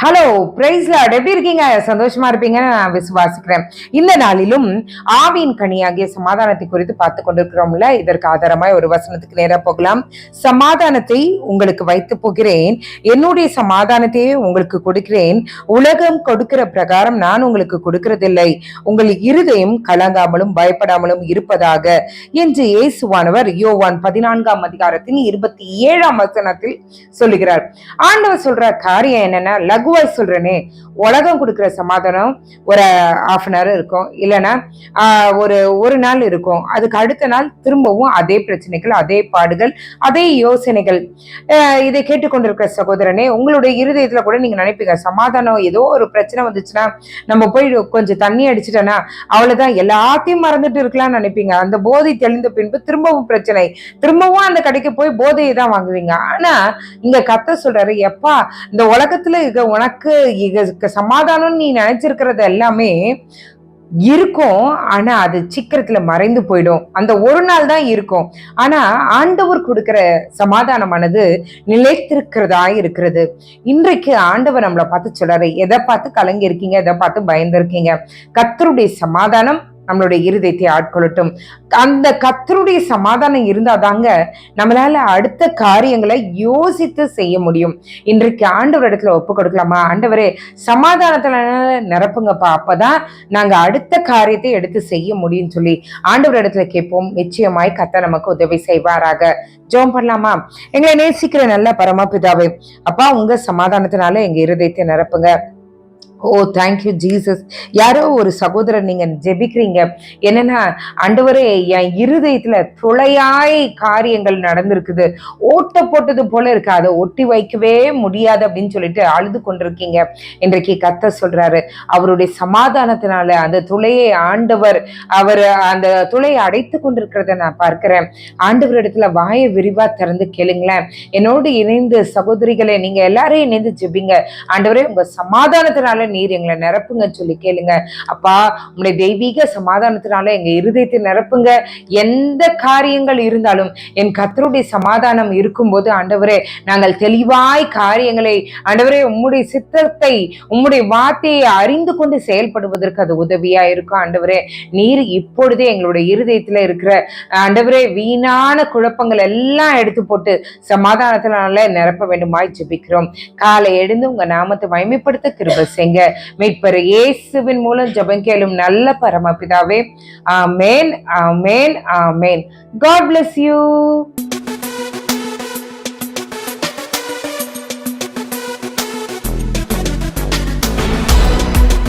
Hello price Lord, எப்படி இருக்கீங்க? சந்தோஷமா இருப்பீங்கன்னு நான் விசுவாசிக்கிறேன். இந்த நாளிலும் ஆவியின் கனியாகிய சமாதானத்தை குறித்து பார்த்து கொண்டிருக்கிறோம்ல. இதற்கு ஆதாரமாய் ஒரு வசனத்துக்கு நேரா போகலாம். சமாதானத்தை உங்களுக்கு வைத்து போகிறேன், என்னுடைய சமாதானத்தையே உங்களுக்கு கொடுக்கிறேன், உலகம் கொடுக்கிற பிரகாரம் நான் உங்களுக்கு கொடுக்கிறதில்லை, உங்கள் இருதயம் கலங்காமலும் பயப்படாமலும் இருப்பதாக என்று இயேசுவானவர் யோவான் 14ஆம் அதிகாரத்தின் 27ஆம் வசனத்தில் சொல்லுகிறார். ஆண்டவர் சொல்ற காரியம் என்னன்னா, லகுவாய் சொல்றேனே, உலகம் கொடுக்கிற சமாதானம் ஒரு ஹாஃப் அன் ஹவர் இருக்கும், இல்லைன்னா ஒரு நாள் இருக்கும், அதுக்கு அடுத்த நாள் திரும்பவும் அதே பிரச்சனைகள், அதே பாடுகள், அதே யோசனைகள். இதை கேட்டுக்கொண்டிருக்கிற சகோதரனே, உங்களுடைய இருதயத்துல கூட நீங்க நினைப்பீங்க, சமாதானம் ஏதோ ஒரு பிரச்சனை வந்துச்சுன்னா நம்ம போய் கொஞ்சம் தண்ணி அடிச்சுட்டோன்னா அவ்வளவுதான், எல்லாத்தையும் மறந்துட்டு இருக்கலாம்னு நினைப்பீங்க. அந்த போதை தெளிந்த பின்பு திரும்பவும் பிரச்சனை, திரும்பவும் அந்த கடைக்கு போய் போதையை தான் வாங்குவீங்க. ஆனா இங்க கர்த்தர் சொல்றாரு, எப்பா இந்த உலகத்துல உனக்கு சமாதானம் நீ நினைச்சிருக்கிறது எல்லாமே இருக்கும், ஆனா அது சீக்கிரத்துல மறைந்து போயிடும். அந்த ஒரு நாள் தான் இருக்கும். ஆனா ஆண்டவர் கொடுக்கிற சமாதானமானது நிலைத்திருக்கிறதா இருக்கிறது. இன்றைக்கு ஆண்டவர் நம்மளை பார்த்து சொல்றாரு, எதை பார்த்து கலங்கி இருக்கீங்க, எதை பார்த்து பயந்து இருக்கீங்க? கர்த்தருடைய சமாதானம் நம்மளுடைய இருதயத்தை ஆட்கொள்ளட்டும். அந்த கர்த்தருடைய சமாதானம் இருந்தாதாங்க நம்மளால அடுத்த காரியங்களை யோசித்து செய்ய முடியும். இன்றைக்கு ஆண்டவர் இடத்துல ஒப்பு கொடுக்கலாமா? ஆண்டவரே, சமாதானத்துல நிரப்புங்கப்பா, அப்பதான் நாங்க அடுத்த காரியத்தை எடுத்து செய்ய முடியும் சொல்லி ஆண்டவர் இடத்துல கேட்போம். நிச்சயமாய் கர்த்தர் நமக்கு உதவி செய்வாராக. ஜெபம் பண்ணலாமா? எங்களை நேசிக்கிற நல்ல பரமபிதாவே, அப்பா, உங்க சமாதானத்தினால எங்க இருதயத்தை நிரப்புங்க. ஓ தேங்க்யூ ஜீசஸ். யாரோ ஒரு சகோதரர் நீங்க ஜெபிக்கிறீங்க, என்னன்னா, ஆண்டவரே, என் இருதயத்துல துளையாய் காரியங்கள் நடந்திருக்குது, ஓட்ட போட்டது போல இருக்கு, அதை ஒட்டி வைக்கவே முடியாது அப்படின்னு சொல்லிட்டு அழுது கொண்டிருக்கீங்க. இன்றைக்கு கர்த்தர் சொல்றாரு, அவருடைய சமாதானத்தினால அந்த துளையை அவர் அந்த துளையை அடைத்து கொண்டிருக்கிறத நான் பார்க்கிறேன். ஆண்டவர் இடத்துல வாயை விரிவா திறந்து கேளுங்களேன். என்னோடு இணைந்து சகோதரிகளை நீங்க எல்லாரையும் இணைந்து ஜெபிங்க. ஆண்டவரே, உங்க சமாதானத்தினால நீர் எங்களை நிரப்புங்க சொல்லி கேளுங்க. அப்பா, உங்களுடைய தெய்வீக சமாதானத்தினால எங்க இருதயத்தை நிரப்புங்க. எந்த காரியங்கள் இருந்தாலும் என் கர்த்தருடைய சமாதானம் இருக்கும்போது ஆண்டவரே, நாங்கள் தெளிவாய் காரியங்களை, ஆண்டவரே, உம்முடைய சித்தத்தை, உம்முடைய வார்த்தையை அறிந்து கொண்டு செயல்படுவதற்கு அது உதவியா இருக்கும். ஆண்டவரே, நீர் இப்பொழுதே எங்களுடைய இருதயத்துல இருக்கிற, ஆண்டவரே, வீணான குழப்பங்கள் எல்லாம் எடுத்து போட்டு சமாதானத்தினால நிரப்ப வேண்டுமாய் ஜெபிக்கிறோம். காலை எழுந்து உங்க நாமத்தை மகிமைப்படுத்த கிருபை செய்யுங்க. மீட்பர் இயேசுவின் மூலம் ஜெபம் கேளும் நல்ல பரமபிதாவே. ஆமென், ஆமென், ஆமென். God bless you.